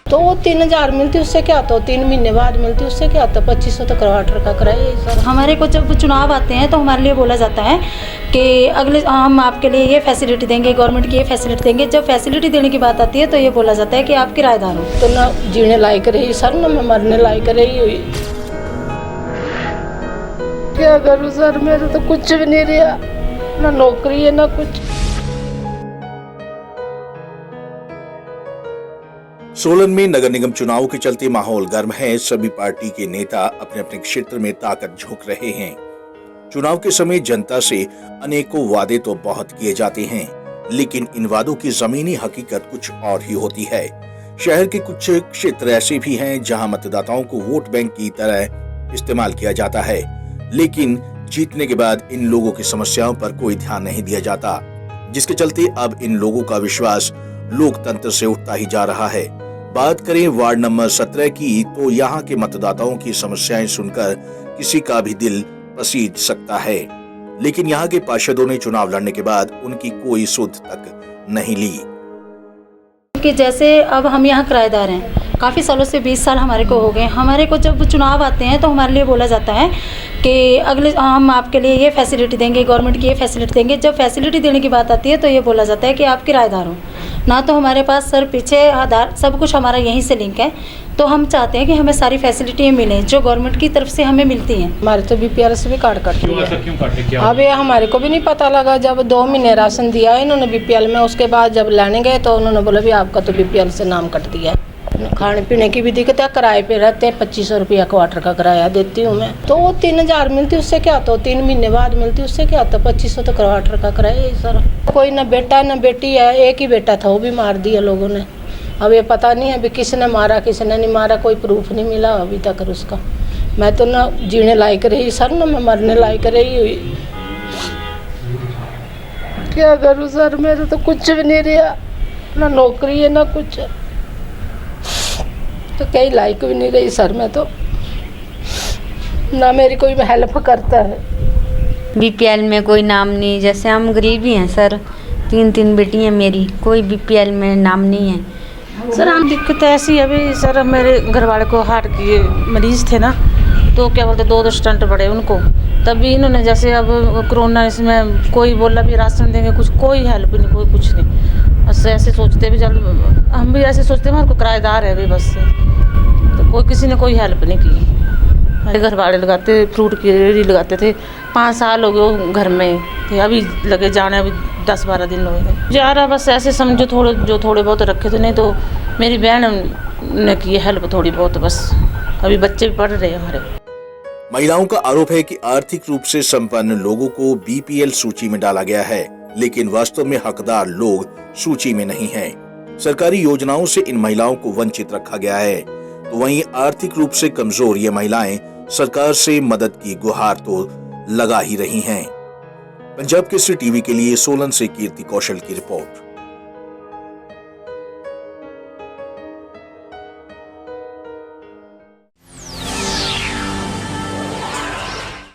तो वो 3,000 मिलती, उससे क्या होता है, 3 महीने बाद मिलती, उससे क्या होता है, 2500 तो क्वार्टर का किराया सर। हमारे को जब चुनाव आते हैं तो हमारे लिए बोला जाता है कि अगले हम आपके लिए ये फैसिलिटी देंगे, गवर्नमेंट की ये फैसिलिटी देंगे। जब फैसिलिटी देने की बात आती है तो ये बोला जाता है कि आप किराएदार हो। तो ना जीने लायक रही सर, ना मैं मरने लायक रही हुई। क्या करूँ सर, मेरे तो कुछ भी नहीं रहा, ना नौकरी है ना कुछ। सोलन में नगर निगम चुनाव के चलते माहौल गर्म है। सभी पार्टी के नेता अपने अपने क्षेत्र में ताकत झोंक रहे हैं। चुनाव के समय जनता से अनेकों वादे तो बहुत किए जाते हैं, लेकिन इन वादों की जमीनी हकीकत कुछ और ही होती है। शहर के कुछ क्षेत्र ऐसे भी हैं जहां मतदाताओं को वोट बैंक की तरह इस्तेमाल किया जाता है, लेकिन जीतने के बाद इन लोगों की समस्याओं पर कोई ध्यान नहीं दिया जाता, जिसके चलते अब इन लोगों का विश्वास लोकतंत्र से उठता ही जा रहा है। बात करें वार्ड नंबर 17 की, तो यहाँ के मतदाताओं की समस्याएं सुनकर किसी का भी दिल पसीज सकता है, लेकिन यहाँ के पार्षदों ने चुनाव लड़ने के बाद उनकी कोई सुध तक नहीं ली। कि जैसे अब हम यहाँ किराएदार हैं, काफ़ी सालों से 20 साल हमारे को हो गए। हमारे को जब चुनाव आते हैं तो हमारे लिए बोला जाता है कि अगले हम आपके लिए ये फैसिलिटी देंगे, गवर्नमेंट की ये फैसिलिटी देंगे। जब फैसिलिटी देने की बात आती है तो ये बोला जाता है कि आप किराएदार हो। ना तो हमारे पास सर पीछे आधार सब कुछ हमारा यहीं से लिंक है, तो हम चाहते हैं कि हमें सारी फैसिलिटी मिलें जो गवर्नमेंट की तरफ से हमें मिलती हैं। हमारे तो बीपीएल से भी कार्ड कट दिया। अब ये हमारे को भी नहीं पता लगा, जब 2 महीने राशन दिया है इन्होंने बीपीएल में, उसके बाद जब लेने गए तो उन्होंने बोला भी आपका तो बीपीएल से नाम कट दिया है। खाने पीने की भी दिक्कत है, किराए पे रहते हैं, 2500 रुपया क्वार्टर का किराया देती हूँ मैं। तो वो 3,000 मिलती, उससे क्या होता है, 3 महीने बाद मिलती, उससे क्या होता है, 2500 तो क्वार्टर का किराया है सर। कोई ना बेटा ना बेटी है, एक ही बेटा था, वो भी मार दिया लोगों ने। अब ये पता नहीं है अभी किसने मारा किसने नहीं मारा, कोई प्रूफ नहीं मिला अभी तक उसका। मैं तो ना जीने लायक रही सर, ना मैं मरने लायक रही हुई। क्या करूँ सर, मेरे तो कुछ भी नहीं रहा, ना नौकरी है ना कुछ, तो कहीं लायक भी नहीं रही सर मैं तो, ना मेरी कोई हेल्प करता है। बीपीएल में कोई नाम नहीं, जैसे हम गरीब ही हैं सर, 3 बेटी हैं मेरी, कोई बीपीएल में नाम नहीं है सर। हम दिक्कत ऐसी अभी सर, मेरे घर वाले को हार्ट के मरीज थे ना, तो क्या बोलते 2 स्टंट पड़े उनको, तभी इन्होंने जैसे अब कोरोना इसमें कोई बोला भी राशन देंगे, कुछ कोई हेल्प नहीं, कोई कुछ नहीं। बस ऐसे सोचते भी, चल हम भी ऐसे सोचते हमारे को किराएदार है भी बस, तो कोई किसी ने कोई हेल्प नहीं की। मेरे घर वाले लगाते फ्रूट की रेहड़ी लगाते थे, 5 साल हो गए घर में थे, अभी लगे जाने अभी 10-12 दिन हो गए जा रहा। बस ऐसे समझो थोड़े बहुत रखे थे, नहीं तो मेरी बहन ने की हेल्प थोड़ी बहुत, बस अभी बच्चे भी पढ़ रहे हैं हमारे। महिलाओं का आरोप है कि आर्थिक रूप से संपन्न लोगों को बीपीएल सूची में डाला गया है, लेकिन वास्तव में हकदार लोग सूची में नहीं हैं। सरकारी योजनाओं से इन महिलाओं को वंचित रखा गया है, तो वहीं आर्थिक रूप से कमजोर ये महिलाएं सरकार से मदद की गुहार तो लगा ही रही हैं। पंजाब केसरी टीवी के लिए सोलन से कीर्ति कौशल की रिपोर्ट।